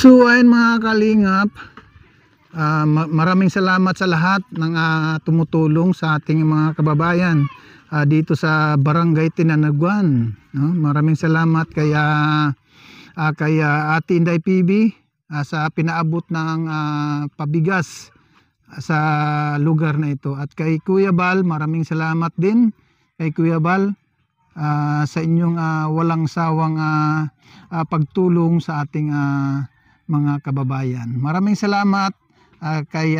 So ayun mga kalingap, maraming salamat sa lahat ng tumutulong sa ating mga kababayan dito sa Barangay Tinanaguan, no? Maraming salamat kay Ate Inday PB sa pinaabot ng pabigas sa lugar na ito, at kay Kuya Bal, maraming salamat din kay Kuya Bal sa inyong walang sawang pagtulong sa ating mga kababayan. Maraming salamat kay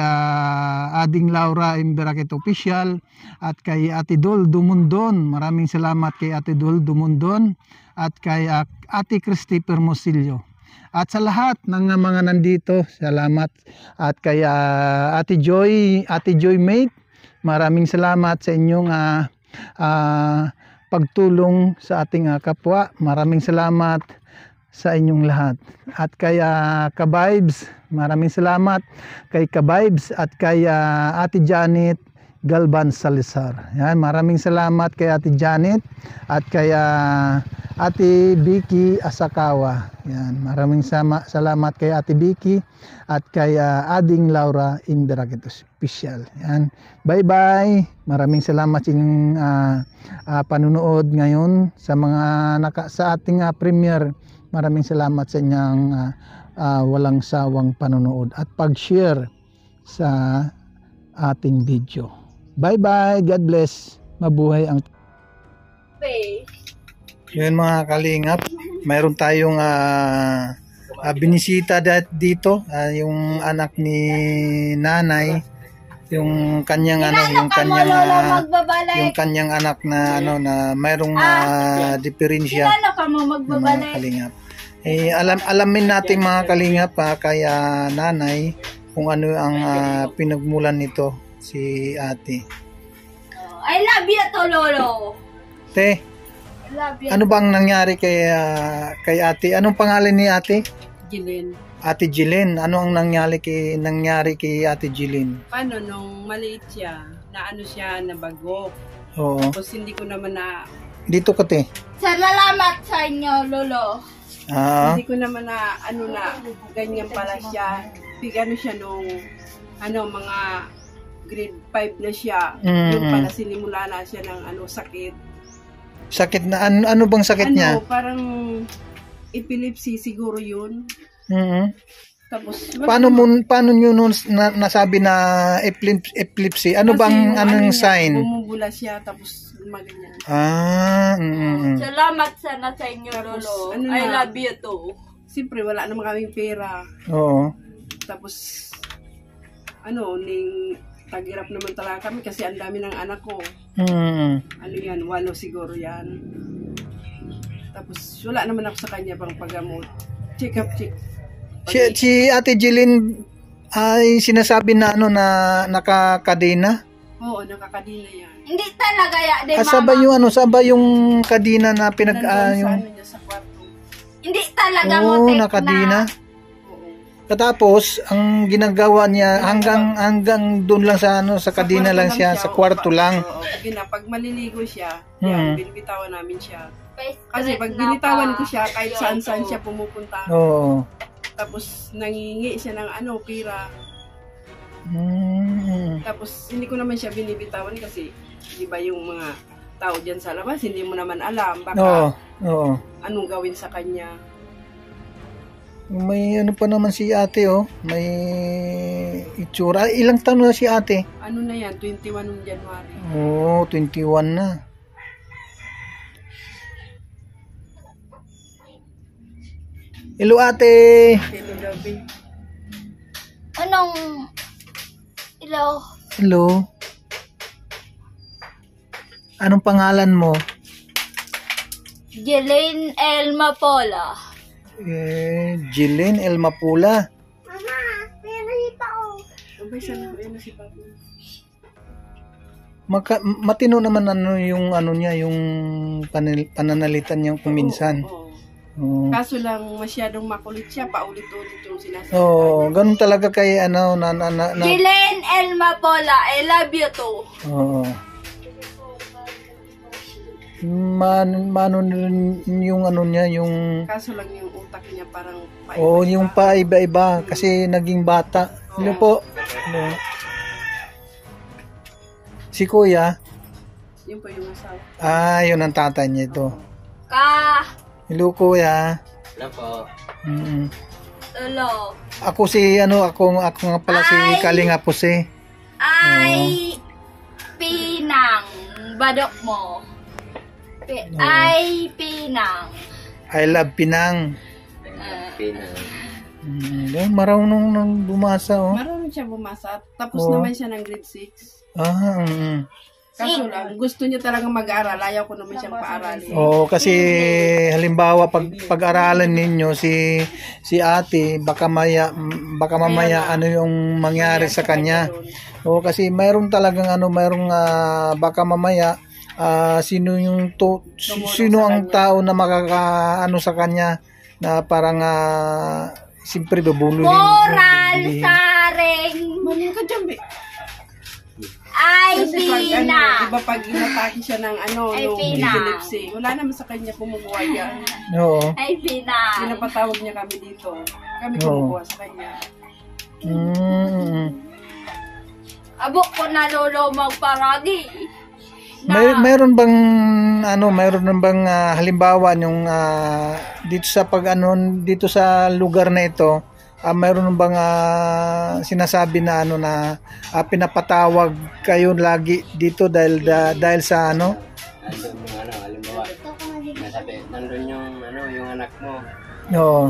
Ading Laura Imberakit Official at kay Ate Dol Dumundon. Maraming salamat kay Ate Dol Dumundon at kay Ate Christy Permosilio. At sa lahat ng mga nandito, salamat. At kay Ate Joy Mate, maraming salamat sa inyong pagtulong sa ating kapwa. Maraming salamat sa inyong lahat. At kay Kabibes, maraming salamat kay Kabibes at kay Ate Janet Galban Salazar. Yan, maraming salamat kay Ate Janet at kay Ate Vicky Asakawa. Yan, maraming salamat kay Ate Vicky at kay Ading Laura Imberakit Official. Yan. Bye-bye. Maraming salamat sa inyong panunood ngayon sa mga sa ating premiere. Maraming salamat sa inyong walang sawang panonood at pag-share sa ating video. Bye-bye. God bless. Mabuhay ang... Yun mga kalingap, mayroon tayong binisita dito, yung anak ni nanay, yung kanyang yung kanyang anak na na mayroong diferensya. Mga kalingap. Alamin natin mga kalingap kaya nanay kung ano ang pinagmulan nito si ate. I love you to Lolo. Te, ano bang nangyari kay ate? Anong pangalan ni ate? Jilin. Ate Jilin. Ano ang nangyari kay ate Jilin? Paano nung maliit siya, nabago. Oo. Tapos hindi ko naman Dito ka te. Salamat sa inyo, Lolo. Hindi ko naman ganyan pala siya. Bigano siya nung mga grade 5 na siya. Yung pala sinimula na siya ng sakit. Sakit na ano bang sakit niya? Parang epilepsy siguro yun. Tapos paano niyo nasabi na epilepsy? Ano bang anong sign? Bumubula siya tapos gumaganyan. Salamat sana sa inyo, Lolo. I love you too. Siyempre wala naman kaming pera. Oo. Tapos tagirap naman talaga kami kasi ang dami ng anak ko. Yan, 8 siguro yan. Tapos wala naman ako sa kanya pang paggamot. Check up. Si Ate Jilin ay sinasabi na na nakakadena? Oo, nakakadena yan. Hindi talaga mama. Saba yung kadena na yung sa kwarto. Hindi talaga nakadena. Katapos ang ginagawa niya hanggang doon lang sa kadena lang siya, sa kwarto lang. Pag maliligo siya, binibitawan namin siya. Kasi pag binitawan ko siya, kahit saan siya pumupunta. Oo. Tapos nangingi siya ng pira. Tapos hindi ko naman siya binibitawan kasi di ba yung mga tao diyan sa labas, hindi mo naman alam baka anong gawin sa kanya. May pa naman si ate may itsura. Ilang taon na si ate? Na yan, 21 ng January. 21 na. Hello ate. Hello Gabi. Hello. Anong pangalan mo? Jilin Elma Pola. Jilin Elma Pola. Mama, may nakita ko. Si Papi. Matino naman yung niya, yung pananalitan niya kuminsan. Kaso lang masyadong makulit siya, paulit-ulit yung sinasabi. Ganun talaga kay Jilin Elma Pola, I love you too. mano rin yung ano niya, yung Kaso lang yung utak niya parang yung paiba-iba kasi naging bata. Hello po. Hello. Si Kuya, Yun po yung asawa. yun ang tatay niya ito. Ka. Hello Kuya. Hello po. Mm. Hello. Ako ako nga pala si Ay! Kalinga Puse. Ay. Pinang. Badok mo. Ay. Pinang. I love Pinang. Pinang. Marunong nang bumasa oh. Marunong siya bumasa. Tapos Oo. naman siya ng grade 6. Kaso Sing. lang, gusto niya talaga mag-aral. Ayaw ko naman siyang paaralin. Oo, kasi halimbawa pag-aralan ninyo si ate, baka mamaya ano yung mangyari sa kanya. Oo, kasi mayroon talagang baka mamaya sino sino ang tao na makakaano sa kanya na parang siyempre bubululin. Moral saring. Maling ka dyan, be. Ay. Kasi pag Pinang. iba pag inatake siya ng Ay, nung Pinang. epilepsy, wala naman sa kanya kumukuha yan. Oo. Ay. Pinang. Pinapatawag niya kami dito. Kami Oo. kumukuha sa kanya. Abo ko nalulumag paragi. Mayroon bang halimbawa yung dito sa dito sa lugar na ito, mayroon bang sinasabi na na pinapatawag kayo lagi dito dahil sa Nandun yung halimbawa. Nasabi, nandun yung anak mo. Oo.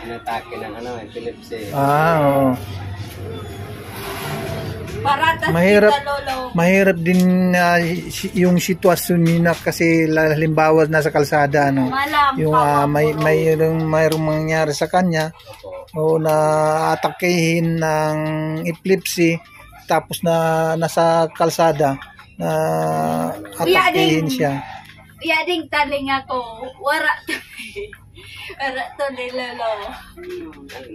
Inatake ng epilepsy. Oo. Para tas Mahirap. kita lolo. Mahirap din yung sitwasyon nila kasi halimbawa nasa kalsada Malam. yung mayroong mangyari sa kanya o na atakehin ng epilepsy tapos na nasa kalsada na atakehin siya. Yading taling ako. Wara to. Wara to ni lolo.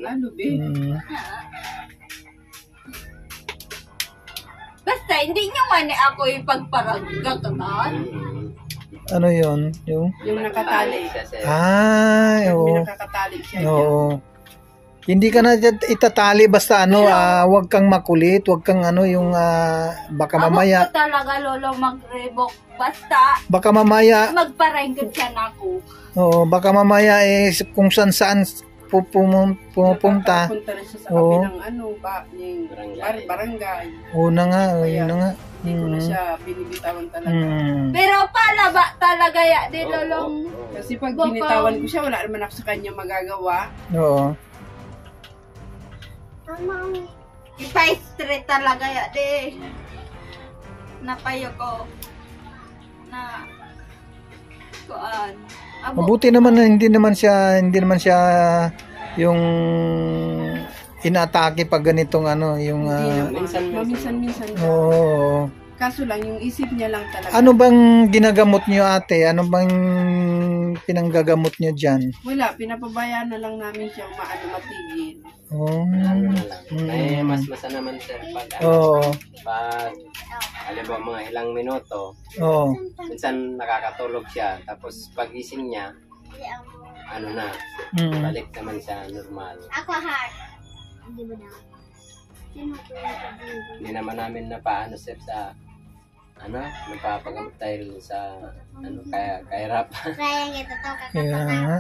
Ano, be? Basta hindi nyo man ako ipagparagagakan. Ano yon yung Yung nakatali. Siya sa ay May oo. nakakatali siya. Oo. Hindi ka na itatali basta wag kang makulit, wag kang yung baka mamaya Ako talaga lolo mag-revoke. Basta baka mamaya magparenggot siya na ako. oo, baka mamaya kung saan pumupunta. Punta rin siya sa Oo. kabilang yung barangay. Una nga, yun na nga. Hindi ko na siya binibitawan talaga. Pero palaba talaga ya di lolong. Kasi pag Baka- binitawan ko siya, wala naman ako sa kanya magagawa. Oo. Ipa-straight talaga ya di. Napayo ko na kuan. Abo. Mabuti naman na hindi naman siya yung inatake pag ganitong yung Minsan-minsan. oo. Kaso lang, yung isip niya lang talaga. Ano bang ginagamot niyo ate? Ano bang pinanggagamot niyo diyan? Wala, pinapabayaan na lang namin siya matigil. Oh. mas masa naman sir pag Oo. pag halimbawa mga ilang minuto, Oo. minsan nakakatulog siya, tapos pagising niya, balik naman siya normal. Ako heart. Hindi naman namin napaano sir sa napapagamot dahil sa kahirapan. Kaya nga.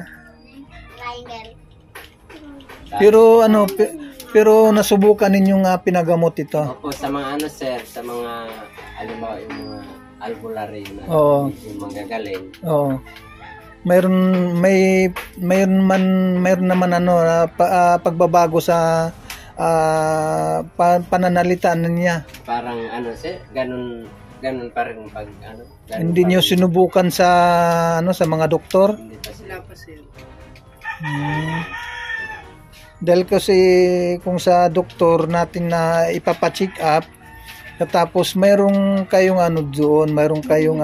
Pero pero nasubukan ninyong pinagamot ito. Opo, sa mga sir, sa mga halimbawa yung mga albularyo na Oo. yung manggagaling. Oo. Mayroon naman pagbabago sa pananalita niya. Parang sir, ganun pa rin pag ganun Hindi pa niyo rin. sinubukan sa sa mga doktor? Hindi pa sila. Sila pa sir. Dahil kasi kung sa doktor natin na ipapacheck up, tapos mayroong kayong doon, mayroong kayong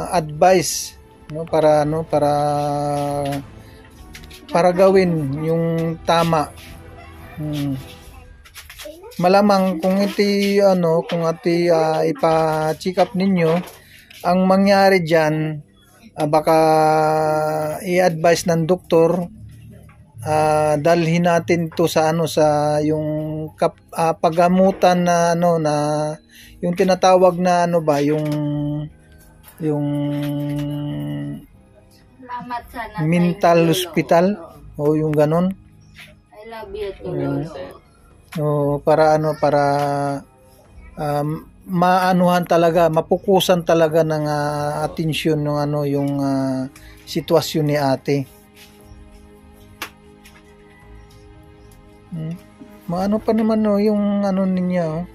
advice para gawin yung tama. malamang kung iti kung iti ipa-check up ninyo, ang mangyari diyan baka i-advise ng doktor, dalhin natin to sa sa yung paggamutan na na yung tinatawag na yung Salamat sana. mental Lolo. hospital o yung ganon. I love you to Lolo. O para para maanuhan talaga, mapukusan talaga ng atensyon ng yung sitwasyon ni ate. Maano pa naman yung ninyo?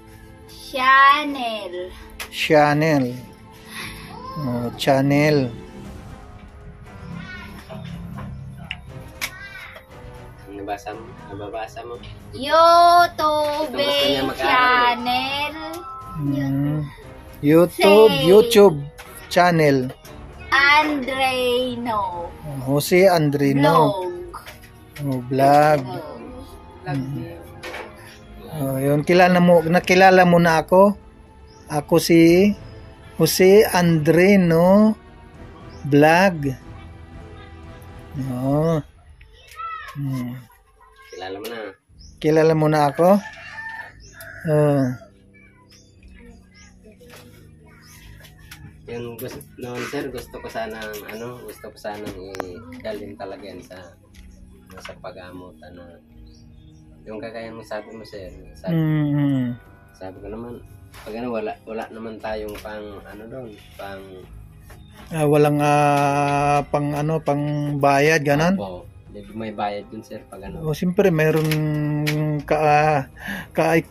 Chanel. Channel. Channel. Nababasa mo. YouTube Gusto niya mag-aaral channel. YouTube channel. Andreno. Jose Andrino. Vlog. Vlog. Yun, nakilala mo na ako. Ako si Jose Andrino Vlog. Kilala mo na. Kilala mo na ako? Yung noon sir, gusto ko sanang i-dalhin talaga yan sa pag-amot. Yung kagaya mo sabi mo sir, sabi ko naman, pag wala naman tayong walang pang bayad ganon. Opo, may bayad dun sir pag Siyempre mayroon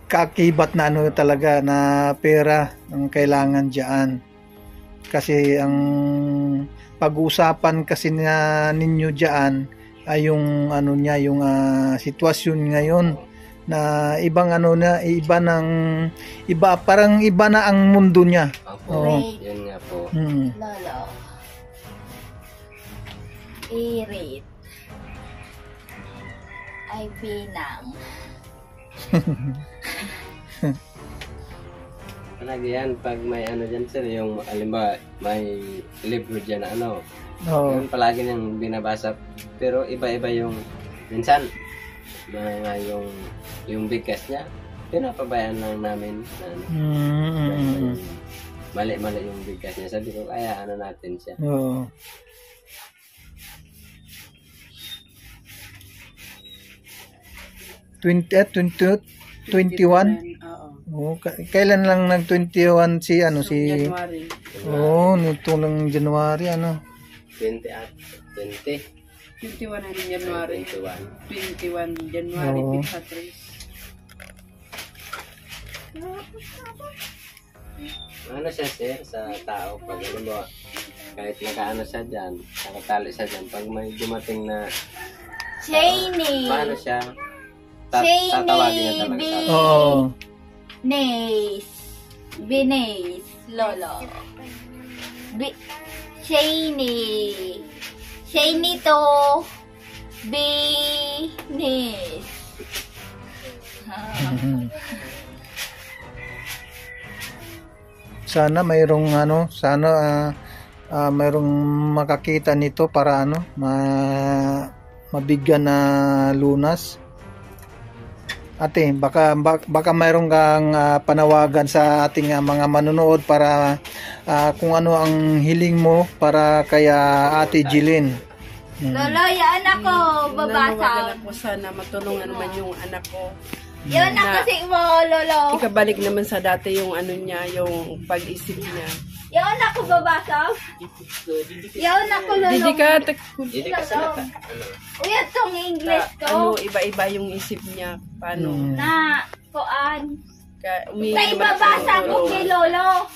kaakibat na talaga na pera ang kailangan diyan. Kasi ang pag-uusapan kasi ninyo diyan ay yung yung sitwasyon ngayon na ibang parang iba na ang mundo niya. Opo, yun nga po. Lolo. Irit. Ay binang. Palagi yan, pag may dyan sir, yung alimba, may libro dyan yun palagi niyang binabasa, pero iba-iba yung, minsan, yung bigas niya, pinapabayaan lang namin, mali-mali yung bigas niya, sabi ko, kaya natin siya. 21? Kailan lang nag-21 si January. nito lang January 20. 21 na January. 21 January, Patrice. Siya sir sa tao pag kahit nakaano siya dyan, nakatali siya dyan, pag may dumating na Cheney. paano siya tatawagin niya talaga. Binays. Lolo. Cheney. Cheney to Binays. Sana mayroong mayroong makakita nito para mabigyan na lunas. Ate, baka mayroong kang panawagan sa ating mga manonood para kung ano ang hiling mo para kaya Ate Jilin. Lolo, yung anak ko, babasa. Nanawagan ako sana matulungan naman yung anak ko. Yung anak kasi mo, Lolo. Ikabalik naman sa dati yung niya, yung pag-isip niya. Yung anak ko, babasa. Yung anak ko, Lolo. Hindi ka salata. Uy, itong English ko. iba-iba yung isip niya. Paano? Na, kuan. Umiinom Na ibabasa ko kay Lolo.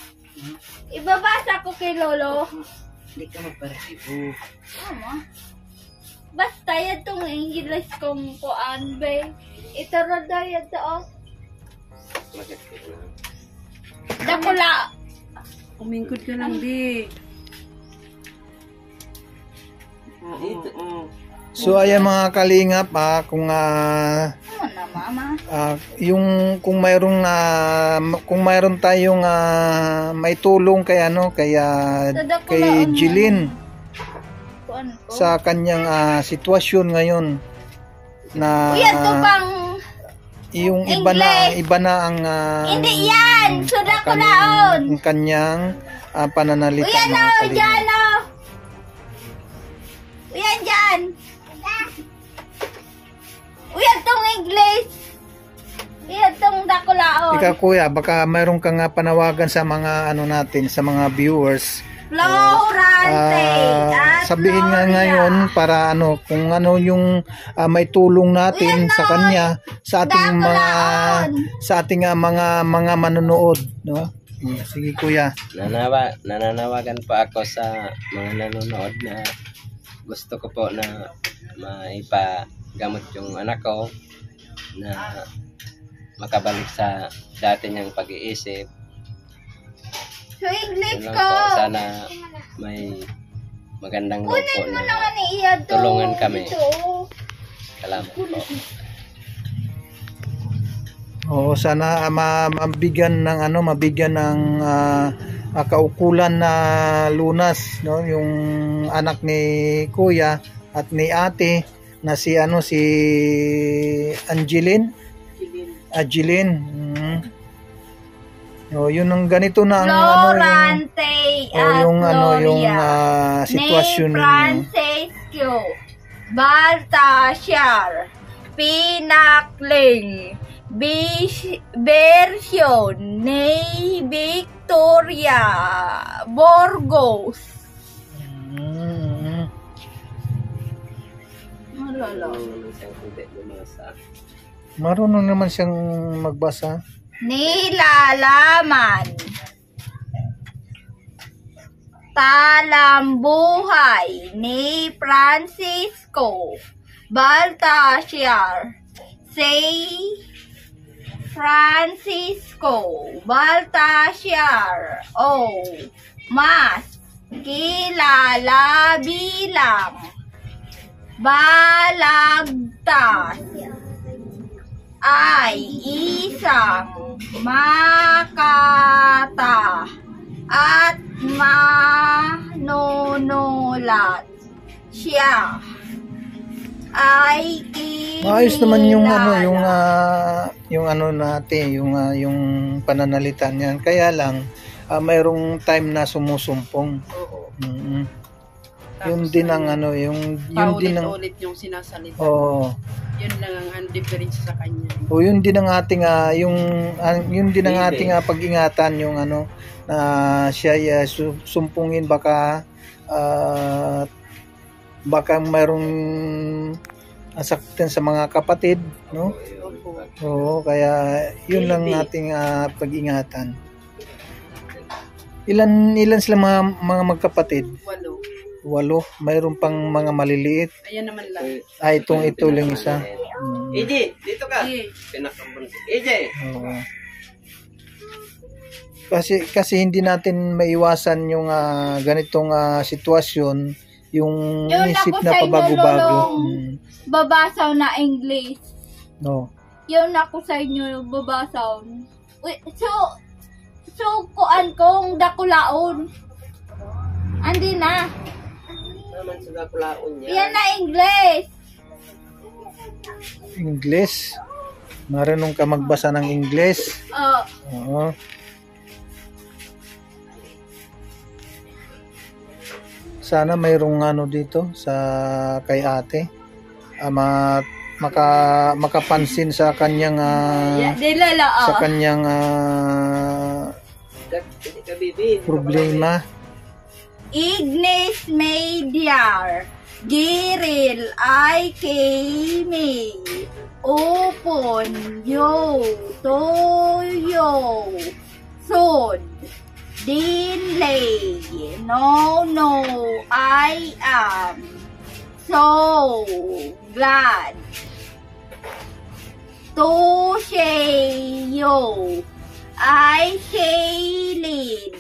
Ibabasa ko kay Lolo. Hindi ka magparesibo. Tama. Basta yan itong English kong kuan, be. Ito na yan to. Dakula. Umingkod ka lang, di. So ayan mga kalingap, kung Ano naman? Mama. Yung kung mayroon tayong may tulong kay kay Jeline Kuan ko. sa kanyang sitwasyon ngayon na Uyan to pang yung English. iba na ang hindi yan. Suda ko naon. ang kanyang pananalita Uyan mga o, kalingap. dyan o. Uyan dyan. Uyan tong English. Uyan tong dakulaon. Ikaw kuya, baka mayroon kang panawagan sa mga natin, sa mga viewers. Florante at Sabihin nga Gloria. ngayon para kung yung may tulong natin sa kanya sa ating mga manonood, no? Sige kuya. Nananawagan po ako sa mga nanonood na gusto ko po na maipagamot yung anak ko na makabalik sa dati niyang pag-iisip. So English Yun lang ko. po, sana may magandang loob po Kunin mo na naman iya to. tulungan kami. Ito. Salamat po. Oo, sana mabigyan ng kaukulan na lunas, no, yung anak ni kuya at ni ate na si Angeline. Jeline. Yun ang ganito na ang Florante at yung Gloria. sitwasyon Ni ninyo. Francisco Baltasar Pinakling Version ni Victoria Burgos. Malala. Marunong naman siyang magbasa. Nilalaman. Talambuhay ni Francisco Baltasar. Say Francisco Baltasar o mas kilala bilang Balagtas ay isang makata at manunulat. Siya ay Maayos naman yung kilala. yung pananalita niyan. Kaya lang mayroong time na sumusumpong. Oo. Yun din ang yun din ang Paulit-ulit yung sinasalita. Oo. Yun lang ang difference sa kanya. O yun din ang ating yun din ang ating pag-ingatan yung na siya sumpungin baka mayroong saktan sa mga kapatid, no? Oo, kaya yun lang nating pag-ingatan. Ilan sila mga magkapatid? 8. Mayroon pang mga maliliit. Ayan naman lang. Ito lang isa. EJ, dito ka. Eh, Pinakabunso. EJ. Oo. Kasi hindi natin maiwasan yung ganitong sitwasyon, yung Yun isip ako na sa inyo, pabago-bago. Lolong. Babasaw na English. No. Yun ako sa inyo babasaw. So kuan kong dakulaon. Andi na. Naman sa dakulaon niya. Yan na English. English. Marunong ka magbasa ng English. Oo. Sana mayroong dito sa kay ate. Makapansin sa kanyang Dilala. sa kanyang Hindi ka bibi. problema. Ignis Mediar. Giril ay Kimi. Upon yo. Toyo. Sod. Delay. No, I am so glad to say you. I Shailin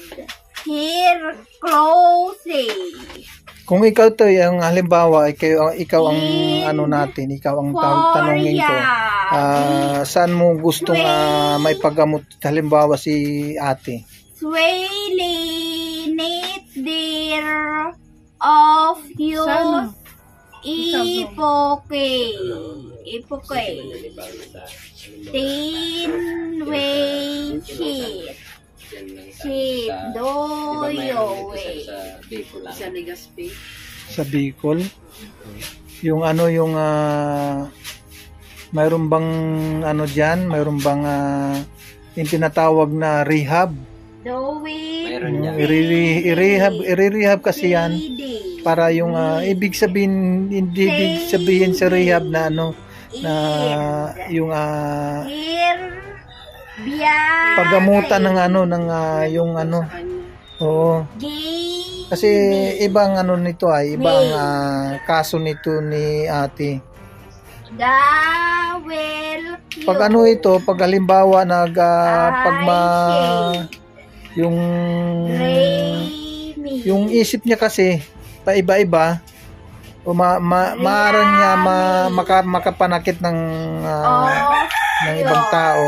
here closing. Kung ikaw to, yung halimbawa, ikaw ang natin, ikaw ang tanongin ko. Saan mo gustong maipagamot halimbawa si ate? Swelling there of your Sana. ipoke. Tin way sheet. Yan lang Sheet doyo way. sa Bicol lang. Sa Legazpi. Sa Bicol? Yung ano yung mayroon bang ano diyan, mayroon bang yung tinatawag na rehab? Mayroon yan. I-rehab kasi yan para yung ibig sabihin, hindi ibig sabihin sa rehab na ano na yung paggamutan ng ano ng yung ano. Oo. Kasi ibang ano nito ay ibang kaso nito ni ate. Pag ano ito, pag halimbawa yung isip niya kasi paiba-iba o maaari niya makapanakit ng ibang tao.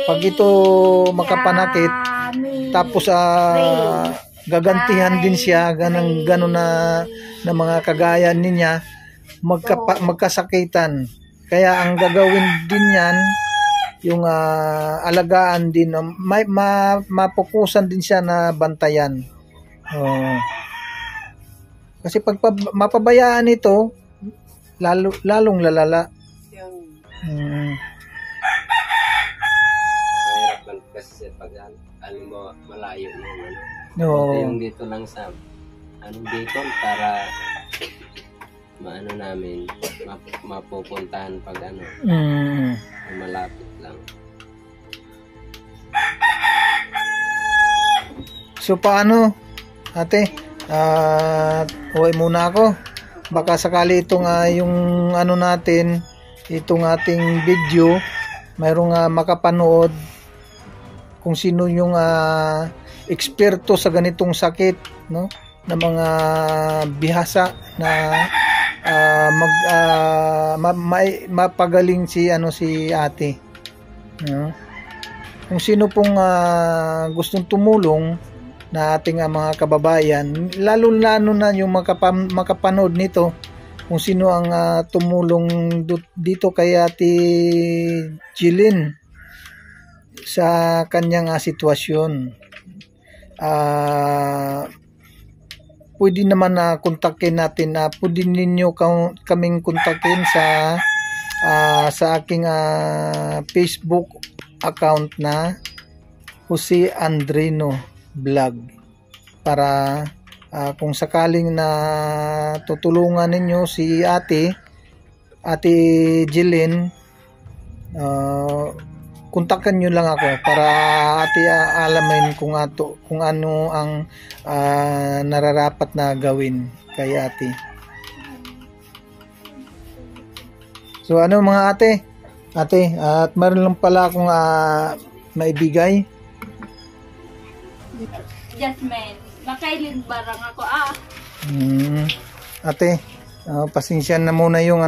Pag ito makapanakit, tapos gagantihan din siya ganun na mga kagaya niya magkasakitan. Kaya ang gagawin din yan yung alagaan din, mapukusan din siya na bantayan. Kasi pag mapabayaan ito, lalong lalala. Mahirap lang kasi pag alam mo malayo yung ano. No. Yung dito lang sa Bicol para maano namin mapupuntahan pag ano malapit lang. So paano ate, uwi muna ako, baka sakali itong yung ano natin, itong ating video mayroong makapanood kung sino yung eksperto sa ganitong sakit, no, na mga bihasa na mapagaling si ate, no? Kung sino pong gustong tumulong na ating mga kababayan, lalo na yung makapanood nito, kung sino ang tumulong dito kay Ate Jilin sa kanyang sitwasyon. Pwede naman kontakin natin, pwede ninyo kaming kontakin sa aking Facebook account na Jose Andrino Vlog, para kung sakaling na tutulungan ninyo si Ate Jilin, kontakan nyo lang ako para ate alamin kung ano ang nararapat na gawin kay ate. So ano mga ate, at meron lang pala akong maibigay. Jasmine, makailin barang ako Ate, pasensya na muna yung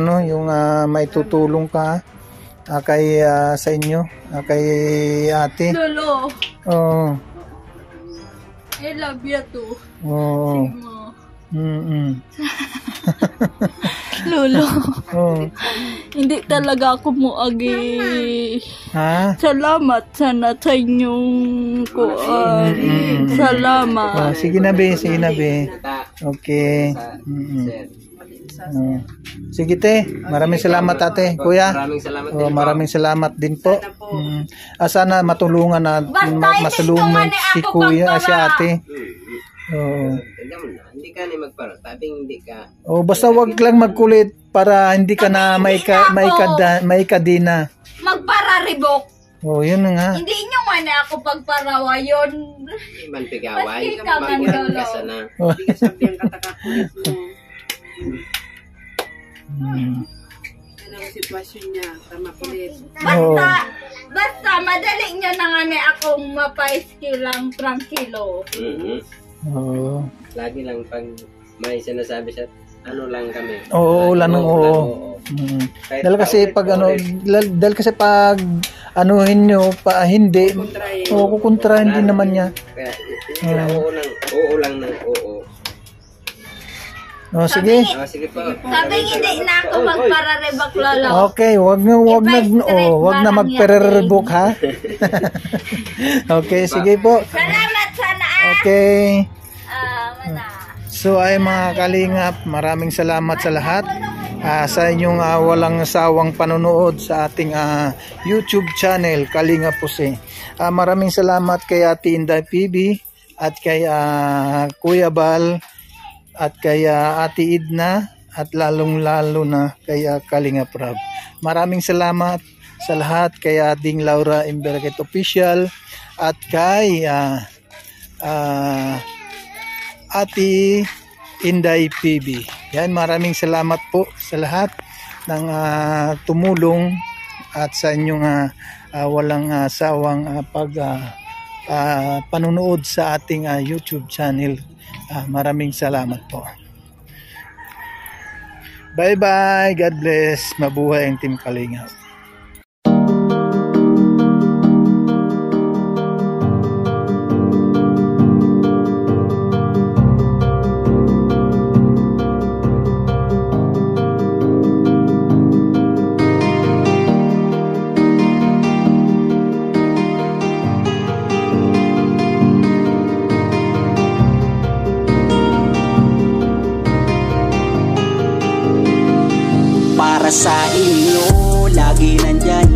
maitutulong ka kay sa inyo, kay ate. Lolo, Oh. I love you too. Oh. Lolo, Oh. hindi talaga ako muagi. Ha? Salamat sana sa inyong kuan. Salamat. Sige na be. Okay. Sige te, maraming salamat ate, kuya. Maraming salamat din po. Maraming salamat din po. Sana matulungan na masalunod si kuya, si ate. Hindi ka na magpara, tabing hindi ka. Basta wag lang magkulit para hindi ka na may kadina. Magpararibok. Yun na nga. Hindi nyo man ako pagparawa yun. Ibang pigaway, Maski ka man, magkulit Lolo. ka sana. Hindi ka sabi ang katakakulit mo. Yan ang sitwasyon niya, tama kulit. Basta madali nyo na nga ni akong mapaiski lang tranquilo. Lagi lang pag may sinasabi siya, ano lang kami. Oo. Kahit Dahil kasi pag ano, dahil kasi pag anuhin nyo, pa hindi, Kontrahin. kukontra hindi naman niya. Kaya, oo lang ng oo. O, sige. Sige po. Sabi hindi na ako magpararebak lolo. Okay, wag na magpererebook ha. Okay, sige po. Salamat sana Okay. Mana. So ay mga kalingap, maraming salamat sa lahat sa inyong walang sawang panonood sa ating YouTube channel Kalingap Jose. Maraming salamat kay Ate Inday PB at kay Kuya Bal at kay Ate Idna at lalong-lalo na kay Kalingap Rab. Maraming salamat sa lahat kay Ading Laura Imberget Official at kay Ate Inday PB. Yan, maraming salamat po sa lahat ng tumulong at sa inyong walang sawang panunood sa ating YouTube channel. Maraming salamat po. Bye bye. God bless. Mabuhay ang Team Kalingap. Para sa inyo, lagi nandyan